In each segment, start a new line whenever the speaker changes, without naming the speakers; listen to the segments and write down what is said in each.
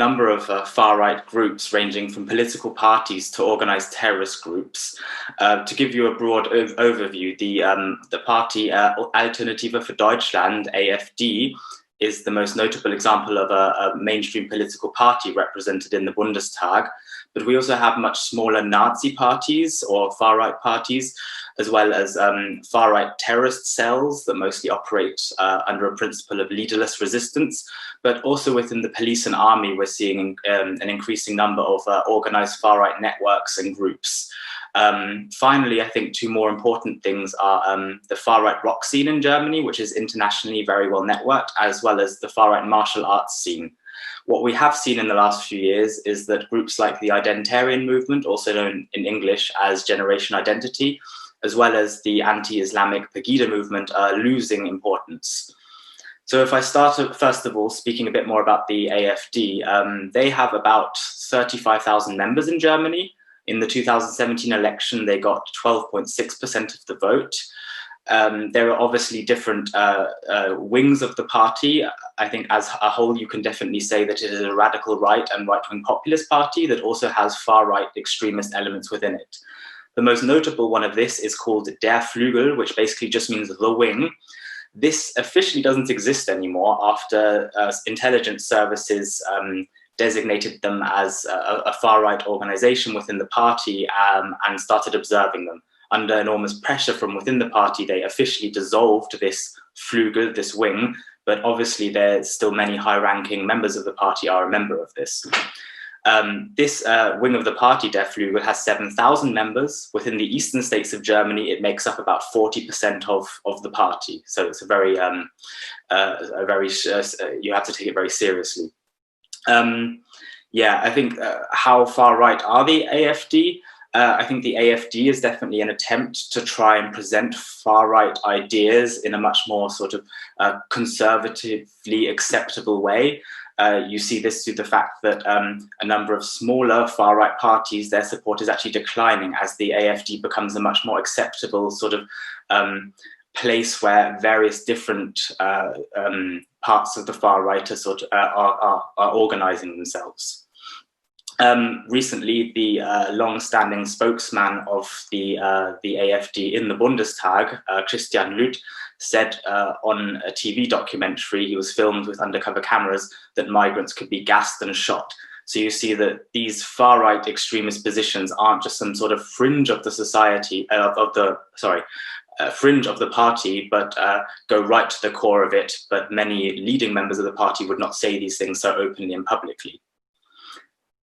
number of far-right groups ranging from political parties to organized terrorist groups. To give you a broad overview, the party Alternative für Deutschland, AfD, is the most notable example of a mainstream political party represented in the Bundestag. But we also have much smaller Nazi parties or far-right parties, as well as far-right terrorist cells that mostly operate under a principle of leaderless resistance. But also within the police and army, we're seeing an increasing number of organized far-right networks and groups. Finally, I think two more important things are the far-right rock scene in Germany, which is internationally very well networked, as well as the far-right martial arts scene. What we have seen in the last few years is that groups like the Identitarian movement, also known in English as Generation Identity, as well as the anti-Islamic Pegida movement are losing importance. So if I start, first of all, speaking a bit more about the AfD, they have about 35,000 members in Germany. In the 2017 election, they got 12.6% of the vote. There are obviously different wings of the party. I think as a whole, you can definitely say that it is a radical right and right-wing populist party that also has far-right extremist elements within it. The most notable one of this is called Der Flügel, which basically just means the wing. This officially doesn't exist anymore after intelligence services designated them as a far-right organization within the party and started observing them. Under enormous pressure from within the party, they officially dissolved this Flügel, this wing, but obviously there's still many high-ranking members of the party are a member of this. This wing of the party, Der Flügel, has 7,000 members. Within the eastern states of Germany, it makes up about 40% of the party. So it's a very, you have to take it very seriously. Yeah, I think how far right are the AfD? I think the AfD is definitely an attempt to try and present far-right ideas in a much more sort of conservatively acceptable way. You see this through the fact that a number of smaller far-right parties, their support is actually declining as the AfD becomes a much more acceptable sort of place where various different parts of the far-right are organizing themselves. Recently, the long-standing spokesman of the AfD in the Bundestag, Christian Lüth, said on a TV documentary, he was filmed with undercover cameras, that migrants could be gassed and shot. So you see that these far-right extremist positions aren't just some sort of fringe of the society, fringe of the party, but go right to the core of it. But many leading members of the party would not say these things so openly and publicly.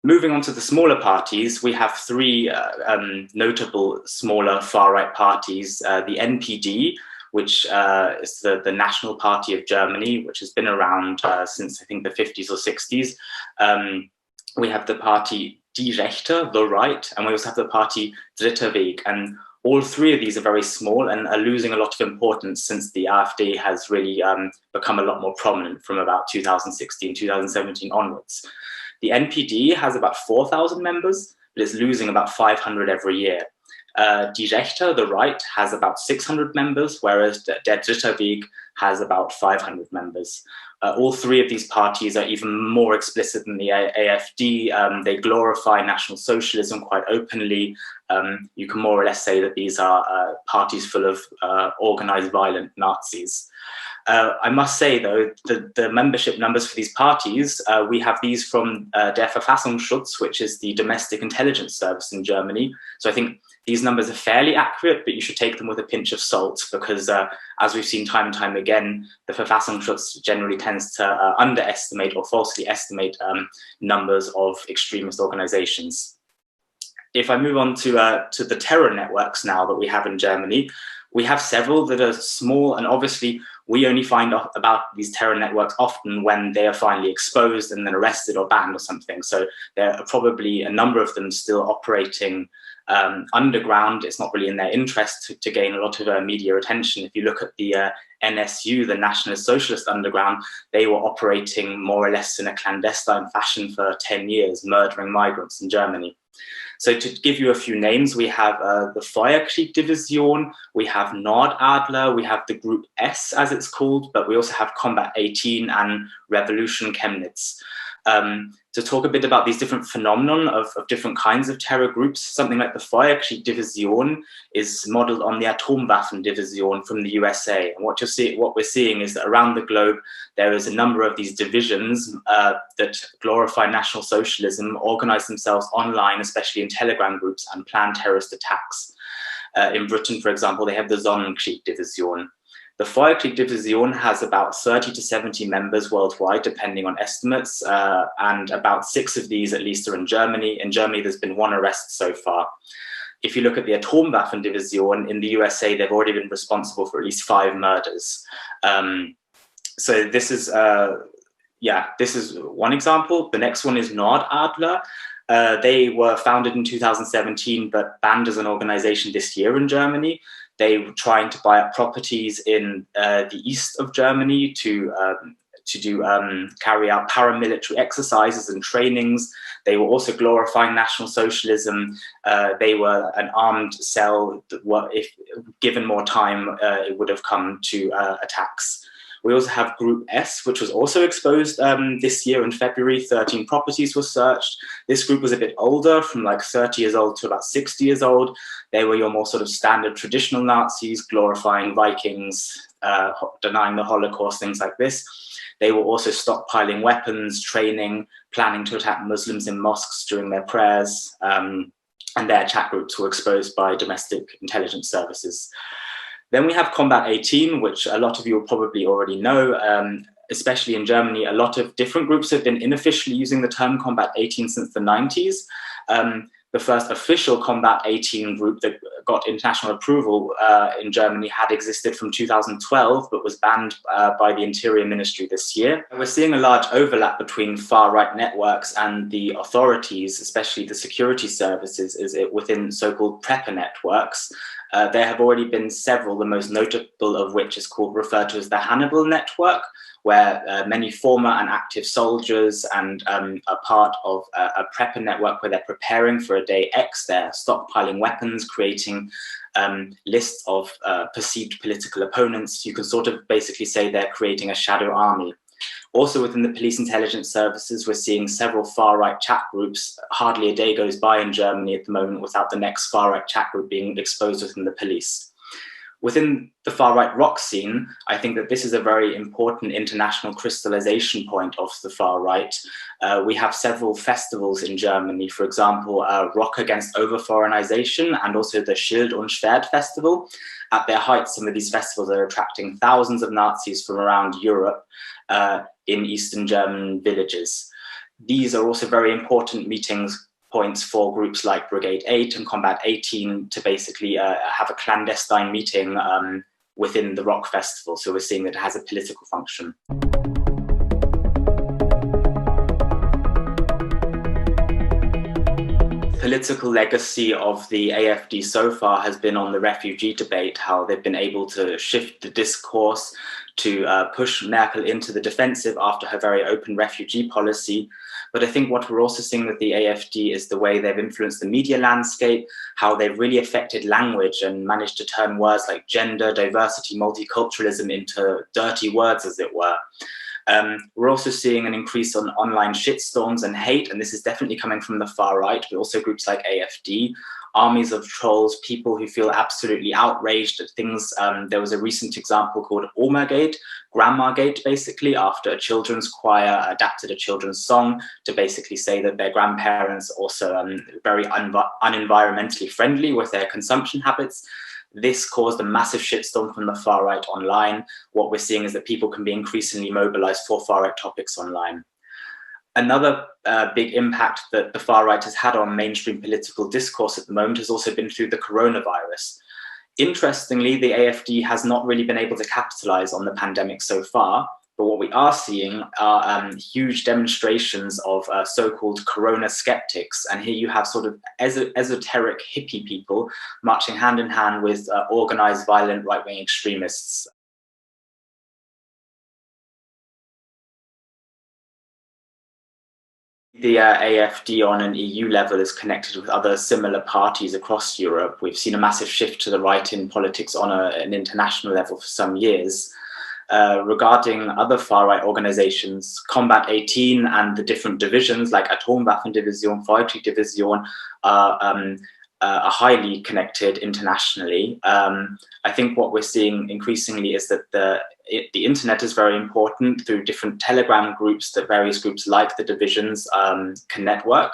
Moving on to the smaller parties, we have three notable smaller far-right parties. The NPD, which is the National Party of Germany, which has been around since I think the 50s or 60s. We have the party Die Rechte, the right, and we also have the party Dritter Weg. And all three of these are very small and are losing a lot of importance since the AfD has really become a lot more prominent from about 2016, 2017 onwards. The NPD has about 4,000 members, but it's losing about 500 every year. Die Rechte, the right, has about 600 members, whereas Der Dritter Weg has about 500 members. All three of these parties are even more explicit than the AfD. They glorify National Socialism quite openly. You can more or less say that these are parties full of organized violent Nazis. I must say, though, the membership numbers for these parties, we have these from Der Verfassungsschutz, which is the domestic intelligence service in Germany. So I think these numbers are fairly accurate, but you should take them with a pinch of salt because, as we've seen time and time again, the Verfassungsschutz generally tends to underestimate or falsely estimate numbers of extremist organizations. If I move on to the terror networks now that we have in Germany, we have several that are small, and obviously we only find out about these terror networks often when they are finally exposed and then arrested or banned or something. So there are probably a number of them still operating underground. It's not really in their interest to gain a lot of media attention. If you look at the NSU, the Nationalist Socialist Underground, they were operating more or less in a clandestine fashion for 10 years, murdering migrants in Germany. So to give you a few names, we have the Feuerkrieg-Division, we have Nordadler, we have the Group S, as it's called, but we also have Combat 18 and Revolution Chemnitz. to talk a bit about these different phenomenon of different kinds of terror groups. Something like the Feuerkrieg-Division is modeled on the Atomwaffen-Division from the USA. And what we're seeing is that around the globe, there is a number of these divisions that glorify National Socialism, organize themselves online, especially in Telegram groups, and plan terrorist attacks. In Britain, for example, they have the Sonnenkrieg-Division. The Feuerkrieg-Division has about 30 to 70 members worldwide, depending on estimates, and about 6 of these at least are in Germany. In Germany, there's been 1 arrest so far. If you look at the Atomwaffen-Division, in the USA, they've already been responsible for at least 5 murders. So this is, this is one example. The next one is Nordadler. They were founded in 2017, but banned as an organization this year in Germany. They were trying to buy up properties in the east of Germany to carry out paramilitary exercises and trainings. They were also glorifying National Socialism. They were an armed cell that, if given more time, it would have come to attacks. We also have Group S, which was also exposed this year in February. 13 properties were searched. This group was a bit older, from like 30 years old to about 60 years old. They were your more sort of standard traditional Nazis, glorifying Vikings, denying the Holocaust, things like this. They were also stockpiling weapons, training, planning to attack Muslims in mosques during their prayers, and their chat groups were exposed by domestic intelligence services. Then we have Combat 18, which a lot of you will probably already know. Especially in Germany, a lot of different groups have been unofficially using the term Combat 18 since the 90s. The first official Combat 18 group that got international approval in Germany had existed from 2012, but was banned by the Interior Ministry this year. We're seeing a large overlap between far-right networks and the authorities, especially the security services, within so-called prepper networks. There have already been several, the most notable of which is referred to as the Hannibal Network, where many former and active soldiers and are part of a prepper network where they're preparing for a day X. They're stockpiling weapons, creating lists of perceived political opponents. You can sort of basically say they're creating a shadow army. Also within the police intelligence services, we're seeing several far-right chat groups. Hardly a day goes by in Germany at the moment without the next far-right chat group being exposed within the police. Within the far-right rock scene, I think that this is a very important international crystallization point of the far-right. We have several festivals in Germany, for example, Rock Against Overforeignization and also the Schild und Schwert Festival. At their height, some of these festivals are attracting thousands of Nazis from around Europe in Eastern German villages. These are also very important meetings points for groups like Brigade 8 and Combat 18 to basically have a clandestine meeting within the rock festival. So we're seeing that it has a political function. Political legacy of the AfD so far has been on the refugee debate, how they've been able to shift the discourse to push Merkel into the defensive after her very open refugee policy. But I think what we're also seeing with the AfD is the way they've influenced the media landscape, how they've really affected language and managed to turn words like gender, diversity, multiculturalism into dirty words, as it were. We're also seeing an increase on online shitstorms and hate, and this is definitely coming from the far right, but also groups like AfD, armies of trolls, people who feel absolutely outraged at things. There was a recent example called Omagate, Grandmagate, basically, after a children's choir adapted a children's song to basically say that their grandparents are also very unenvironmentally friendly with their consumption habits. This caused a massive shitstorm from the far right online. What we're seeing is that people can be increasingly mobilized for far right topics online. Another big impact that the far right has had on mainstream political discourse at the moment has also been through the coronavirus. Interestingly, the AfD has not really been able to capitalize on the pandemic so far, but what we are seeing are huge demonstrations of so-called corona skeptics. And here you have sort of esoteric hippie people marching hand in hand with organized violent right-wing extremists. The AfD on an EU level is connected with other similar parties across Europe. We've seen a massive shift to the right in politics on an international level for some years. Regarding other far-right organizations, Combat 18 and the different divisions like Atomwaffendivision, Feuerkriegdivision are highly connected internationally. I think what we're seeing increasingly is that the internet is very important. Through different Telegram groups that various groups like the divisions can network.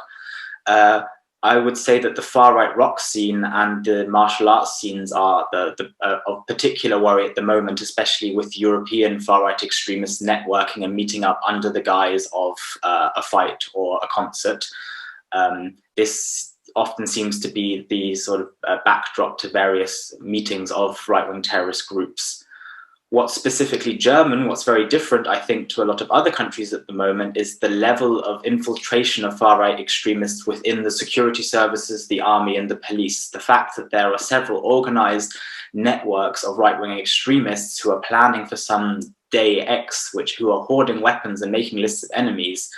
I would say that the far-right rock scene and the martial arts scenes are of particular worry at the moment, especially with European far-right extremists networking and meeting up under the guise of a fight or a concert. This often seems to be the sort of backdrop to various meetings of right-wing terrorist groups. What's specifically German, what's very different, I think, to a lot of other countries at the moment is the level of infiltration of far-right extremists within the security services, the army and the police. The fact that there are several organized networks of right-wing extremists who are planning for some day X, who are hoarding weapons and making lists of enemies.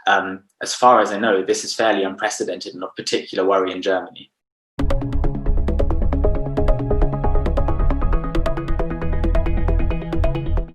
As far as I know, this is fairly unprecedented and of particular worry in Germany.